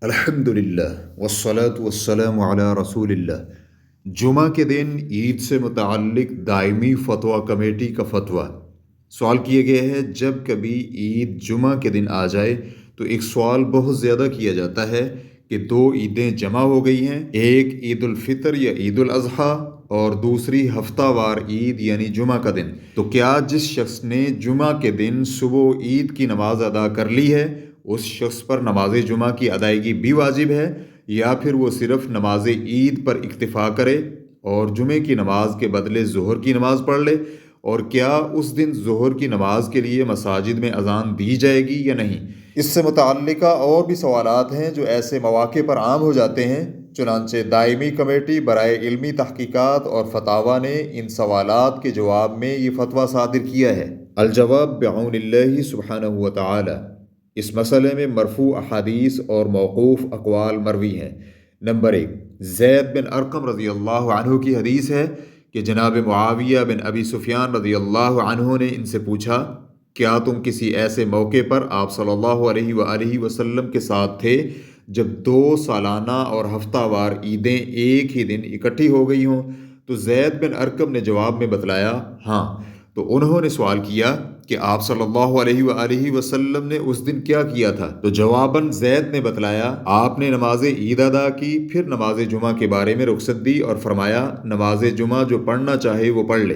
الحمدللہ والصلاة والسلام علی رسول اللہ۔ جمعہ کے دن عید سے متعلق دائمی فتویٰ کمیٹی کا فتویٰ۔ سوال کیا گیا ہے جب کبھی عید جمعہ کے دن آ جائے تو ایک سوال بہت زیادہ کیا جاتا ہے کہ دو عیدیں جمع ہو گئی ہیں، ایک عید الفطر یا عید الاضحیٰ اور دوسری ہفتہ وار عید یعنی جمعہ کا دن، تو کیا جس شخص نے جمعہ کے دن صبح عید کی نماز ادا کر لی ہے اس شخص پر نماز جمعہ کی ادائیگی بھی واجب ہے، یا پھر وہ صرف نماز عید پر اکتفا کرے اور جمعے کی نماز کے بدلے ظہر کی نماز پڑھ لے؟ اور کیا اس دن ظہر کی نماز کے لیے مساجد میں اذان دی جائے گی یا نہیں؟ اس سے متعلقہ اور بھی سوالات ہیں جو ایسے مواقع پر عام ہو جاتے ہیں، چنانچہ دائمی کمیٹی برائے علمی تحقیقات اور فتاویٰ نے ان سوالات کے جواب میں یہ فتویٰ صادر کیا ہے۔ الجواب بعون اللہ سبحانہ وتعالی۔ اس مسئلے میں مرفوع احادیث اور موقوف اقوال مروی ہیں۔ نمبر 1، زید بن ارقم رضی اللہ عنہ کی حدیث ہے کہ جناب معاویہ بن ابی سفیان رضی اللہ عنہ نے ان سے پوچھا، کیا تم کسی ایسے موقع پر آپ صلی اللہ علیہ وآلہ وسلم کے ساتھ تھے جب دو سالانہ اور ہفتہ وار عیدیں ایک ہی دن اکٹھی ہو گئی ہوں؟ تو زید بن ارقم نے جواب میں بتلایا، ہاں۔ تو انہوں نے سوال کیا کہ آپ صلی اللہ علیہ وآلہ وسلم نے اس دن کیا کیا تھا؟ تو جواباً زید نے بتلایا، آپ نے نماز عید ادا کی، پھر نماز جمعہ کے بارے میں رخصت دی اور فرمایا نماز جمعہ جو پڑھنا چاہے وہ پڑھ لے۔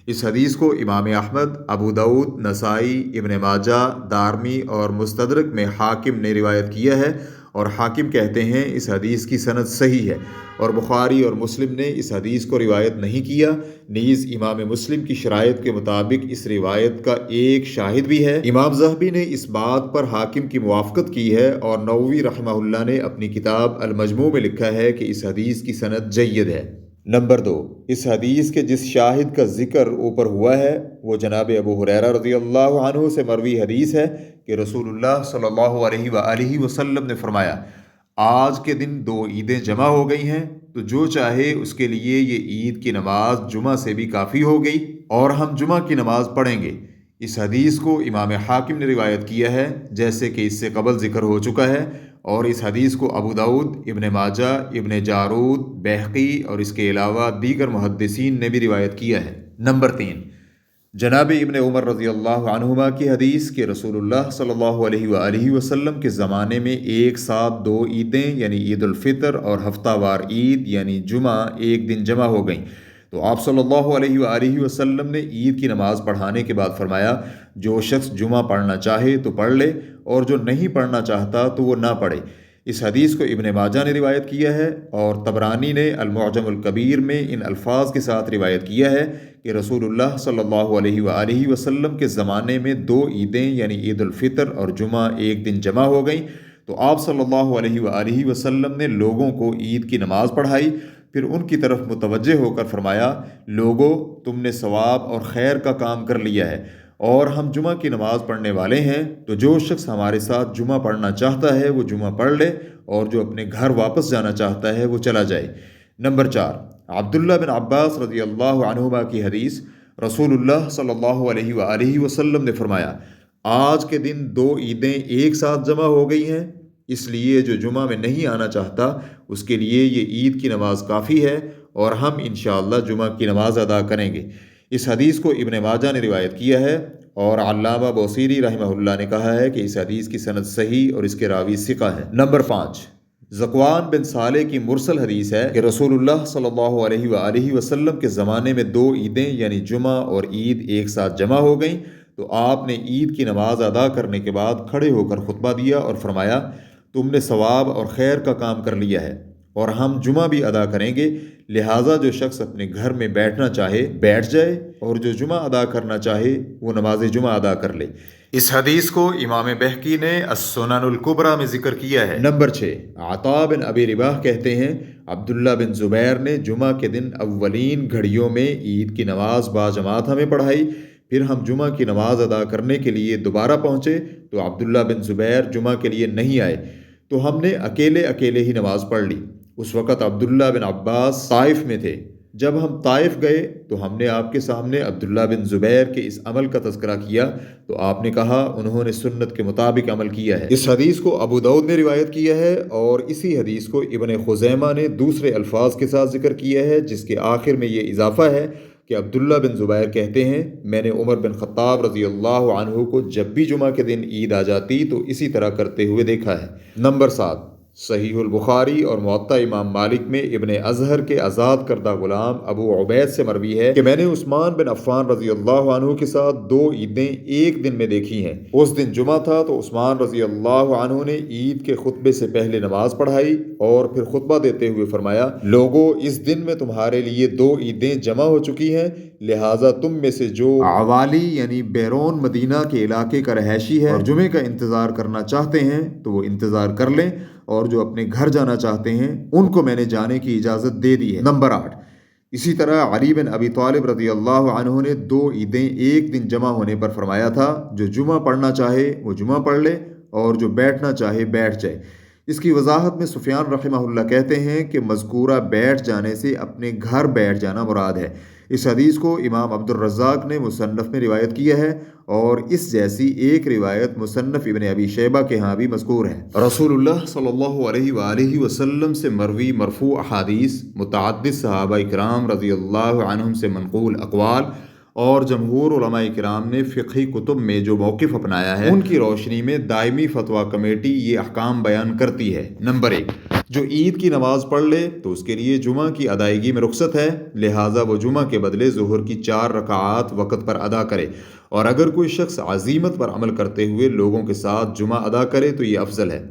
اس حدیث کو امام احمد، ابو داؤد، نسائی، ابن ماجہ، دارمی اور مستدرک میں حاکم نے روایت کیا ہے، اور حاکم کہتے ہیں اس حدیث کی سند صحیح ہے، اور بخاری اور مسلم نے اس حدیث کو روایت نہیں کیا۔ نیز امام مسلم کی شرائط کے مطابق اس روایت کا ایک شاہد بھی ہے۔ امام ذہبی نے اس بات پر حاکم کی موافقت کی ہے، اور نووی رحمہ اللہ نے اپنی کتاب المجموع میں لکھا ہے کہ اس حدیث کی سند جید ہے۔ نمبر 2، اس حدیث کے جس شاہد کا ذکر اوپر ہوا ہے وہ جناب ابو ہریرہ رضی اللہ عنہ سے مروی حدیث ہے کہ رسول اللہ صلی اللہ علیہ وآلہ وسلم نے فرمایا، آج کے دن دو عیدیں جمع ہو گئی ہیں، تو جو چاہے اس کے لیے یہ عید کی نماز جمعہ سے بھی کافی ہو گئی، اور ہم جمعہ کی نماز پڑھیں گے۔ اس حدیث کو امام حاکم نے روایت کیا ہے جیسے کہ اس سے قبل ذکر ہو چکا ہے، اور اس حدیث کو ابو داؤد، ابن ماجہ، ابن جارود، بیہقی اور اس کے علاوہ دیگر محدثین نے بھی روایت کیا ہے۔ نمبر 3، جناب ابن عمر رضی اللہ عنہما کی حدیث کہ رسول اللہ صلی اللہ علیہ وآلہ وسلم کے زمانے میں ایک ساتھ دو عیدیں یعنی عید الفطر اور ہفتہ وار عید یعنی جمعہ ایک دن جمع ہو گئیں، تو آپ صلی اللہ علیہ وآلہ وسلم نے عید کی نماز پڑھانے کے بعد فرمایا، جو شخص جمعہ پڑھنا چاہے تو پڑھ لے، اور جو نہیں پڑھنا چاہتا تو وہ نہ پڑھے۔ اس حدیث کو ابن ماجہ نے روایت کیا ہے، اور طبرانی نے المعجم الکبیر میں ان الفاظ کے ساتھ روایت کیا ہے کہ رسول اللہ صلی اللہ علیہ وآلہ وسلم کے زمانے میں دو عیدیں یعنی عید الفطر اور جمعہ ایک دن جمع ہو گئیں، تو آپ صلی اللہ علیہ وآلہ وسلم نے لوگوں کو عید کی نماز پڑھائی، پھر ان کی طرف متوجہ ہو کر فرمایا، لوگو تم نے ثواب اور خیر کا کام کر لیا ہے، اور ہم جمعہ کی نماز پڑھنے والے ہیں، تو جو شخص ہمارے ساتھ جمعہ پڑھنا چاہتا ہے وہ جمعہ پڑھ لے، اور جو اپنے گھر واپس جانا چاہتا ہے وہ چلا جائے۔ نمبر 4، عبداللہ بن عباس رضی اللہ عنہما کی حدیث، رسول اللہ صلی اللہ علیہ وآلہ وسلم نے فرمایا، آج کے دن دو عیدیں ایک ساتھ جمع ہو گئی ہیں، اس لیے جو جمعہ میں نہیں آنا چاہتا اس کے لیے یہ عید کی نماز کافی ہے، اور ہم انشاءاللہ جمعہ کی نماز ادا کریں گے۔ اس حدیث کو ابن ماجہ نے روایت کیا ہے، اور علامہ بوصیری رحمہ اللہ نے کہا ہے کہ اس حدیث کی سند صحیح اور اس کے راوی ثقہ ہے۔ نمبر 5، ذکوان بن صالح کی مرسل حدیث ہے کہ رسول اللہ صلی اللہ علیہ وآلہ وسلم کے زمانے میں دو عیدیں یعنی جمعہ اور عید ایک ساتھ جمع ہو گئیں، تو آپ نے عید کی نماز ادا کرنے کے بعد کھڑے ہو کر خطبہ دیا اور فرمایا، تم نے ثواب اور خیر کا کام کر لیا ہے، اور ہم جمعہ بھی ادا کریں گے، لہٰذا جو شخص اپنے گھر میں بیٹھنا چاہے بیٹھ جائے، اور جو جمعہ ادا کرنا چاہے وہ نماز جمعہ ادا کر لے۔ اس حدیث کو امام بیہقی نے السنن الکبریٰ میں ذکر کیا ہے۔ نمبر 6، عطا بن ابی رباح کہتے ہیں، عبداللہ بن زبیر نے جمعہ کے دن اولین گھڑیوں میں عید کی نماز باجماعت ہمیں پڑھائی، پھر ہم جمعہ کی نماز ادا کرنے کے لیے دوبارہ پہنچے تو عبداللہ بن زبیر جمعہ کے لیے نہیں آئے، تو ہم نے اکیلے ہی نماز پڑھ لی۔ اس وقت عبداللہ بن عباس طائف میں تھے، جب ہم طائف گئے تو ہم نے آپ کے سامنے عبداللہ بن زبیر کے اس عمل کا تذکرہ کیا تو آپ نے کہا انہوں نے سنت کے مطابق عمل کیا ہے۔ اس حدیث کو ابو داؤد نے روایت کیا ہے اور اسی حدیث کو ابن خزیمہ نے دوسرے الفاظ کے ساتھ ذکر کیا ہے، جس کے آخر میں یہ اضافہ ہے کہ عبداللہ بن زبیر کہتے ہیں میں نے عمر بن خطاب رضی اللہ عنہ کو جب بھی جمعہ کے دن عید آ جاتی تو اسی طرح کرتے ہوئے دیکھا ہے۔ نمبر 7، صحیح البخاری اور موطا امام مالک میں ابن ازہر کے آزاد کردہ غلام ابو عبید سے مروی ہے کہ میں نے عثمان بن عفان رضی اللہ عنہ کے ساتھ 2 عیدیں ایک دن میں دیکھی ہیں۔ اس دن جمعہ تھا تو عثمان رضی اللہ عنہ نے عید کے خطبے سے پہلے نماز پڑھائی اور پھر خطبہ دیتے ہوئے فرمایا لوگو اس دن میں تمہارے لیے 2 عیدیں جمع ہو چکی ہیں، لہٰذا تم میں سے جو عوالی یعنی بیرون مدینہ کے علاقے کا رہائشی ہے اور جمعے کا انتظار کرنا چاہتے ہیں تو وہ انتظار کر لیں، اور جو اپنے گھر جانا چاہتے ہیں ان کو میں نے جانے کی اجازت دے دی ہے۔ نمبر 8، اسی طرح علی بن ابی طالب رضی اللہ عنہ نے 2 عیدیں ایک دن جمع ہونے پر فرمایا تھا جو جمعہ پڑھنا چاہے وہ جمعہ پڑھ لے اور جو بیٹھنا چاہے بیٹھ جائے۔ اس کی وضاحت میں سفیان رحمہ اللہ کہتے ہیں کہ مذکورہ بیٹھ جانے سے اپنے گھر بیٹھ جانا مراد ہے۔ اس حدیث کو امام عبد الرزاق نے مصنف میں روایت کیا ہے اور اس جیسی ایک روایت مصنف ابن ابی شیبہ کے ہاں بھی مذکور ہے۔ رسول اللہ صلی اللہ علیہ وآلہ وسلم سے مروی مرفوع احادیث، متعدد صحابہ کرام رضی اللہ عنہم سے منقول اقوال اور جمہور علماء کرام نے فقہی کتب میں جو موقف اپنایا ہے ان کی روشنی میں دائمی فتویٰ کمیٹی یہ احکام بیان کرتی ہے۔ نمبر 1، جو عید کی نماز پڑھ لے تو اس کے لیے جمعہ کی ادائیگی میں رخصت ہے، لہٰذا وہ جمعہ کے بدلے ظہر کی 4 رکعات وقت پر ادا کرے، اور اگر کوئی شخص عزیمت پر عمل کرتے ہوئے لوگوں کے ساتھ جمعہ ادا کرے تو یہ افضل ہے۔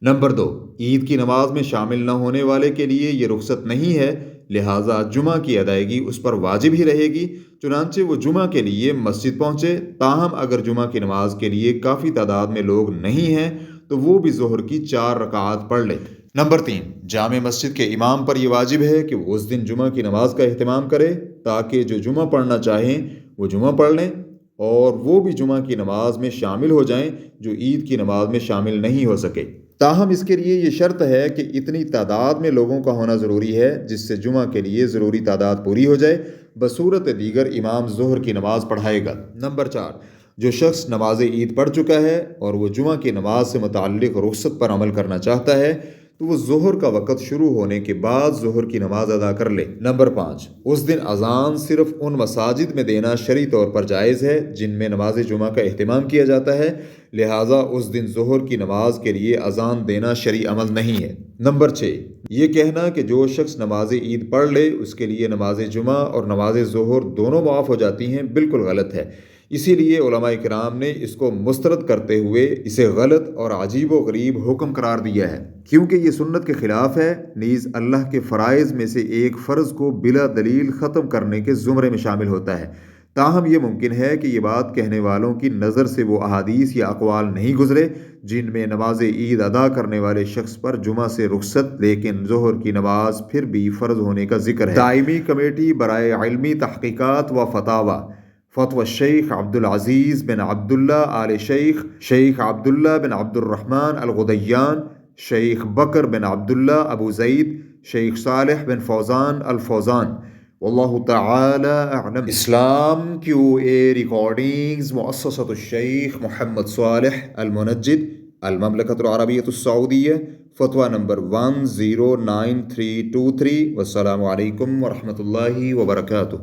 نمبر 2، عید کی نماز میں شامل نہ ہونے والے کے لیے یہ رخصت نہیں ہے، لہٰذا جمعہ کی ادائیگی اس پر واجب ہی رہے گی، چنانچہ وہ جمعہ کے لیے مسجد پہنچے، تاہم اگر جمعہ کی نماز کے لیے کافی تعداد میں لوگ نہیں ہیں تو وہ بھی ظہر کی 4 رکعات پڑھ لے۔ نمبر 3، جامع مسجد کے امام پر یہ واجب ہے کہ وہ اس دن جمعہ کی نماز کا اہتمام کرے تاکہ جو جمعہ پڑھنا چاہیں وہ جمعہ پڑھ لیں اور وہ بھی جمعہ کی نماز میں شامل ہو جائیں جو عید کی نماز میں شامل نہیں ہو سکے۔ تاہم اس کے لیے یہ شرط ہے کہ اتنی تعداد میں لوگوں کا ہونا ضروری ہے جس سے جمعہ کے لیے ضروری تعداد پوری ہو جائے، بصورت دیگر امام ظہر کی نماز پڑھائے گا۔ نمبر 4، جو شخص نماز عید پڑھ چکا ہے اور وہ جمعہ کی نماز سے متعلق رخصت پر عمل کرنا چاہتا ہے تو وہ ظہر کا وقت شروع ہونے کے بعد ظہر کی نماز ادا کر لے۔ نمبر 5، اس دن اذان صرف ان مساجد میں دینا شرعی طور پر جائز ہے جن میں نماز جمعہ کا اہتمام کیا جاتا ہے، لہٰذا اس دن ظہر کی نماز کے لیے اذان دینا شرعی عمل نہیں ہے۔ نمبر 6، یہ کہنا کہ جو شخص نماز عید پڑھ لے اس کے لیے نماز جمعہ اور نماز ظہر دونوں معاف ہو جاتی ہیں، بالکل غلط ہے۔ اسی لیے علماء کرام نے اس کو مسترد کرتے ہوئے اسے غلط اور عجیب و غریب حکم قرار دیا ہے، کیونکہ یہ سنت کے خلاف ہے، نیز اللہ کے فرائض میں سے ایک فرض کو بلا دلیل ختم کرنے کے زمرے میں شامل ہوتا ہے۔ تاہم یہ ممکن ہے کہ یہ بات کہنے والوں کی نظر سے وہ احادیث یا اقوال نہیں گزرے جن میں نماز عید ادا کرنے والے شخص پر جمعہ سے رخصت لیکن ظہر کی نماز پھر بھی فرض ہونے کا ذکر ہے۔ دائمی کمیٹی برائے علمی تحقیقات و فتاوی، فتوی شیخ عبدالعزیز بن عبداللہ آل شیخ، شیخ عبداللہ بن عبد الرحمن الغدیان، شیخ بکر بن عبداللہ ابو زید، شیخ صالح بن فوزان الفوزان، واللہ تعالی اعلم۔ اسلام QA ریکارڈنگز، مؤسسۃ الشیخ محمد صالح المنجد، المملکۃ العربیۃ السعودیہ، فتویٰ نمبر 109323۔ والسلام علیکم ورحمۃ اللہ وبرکاتہ۔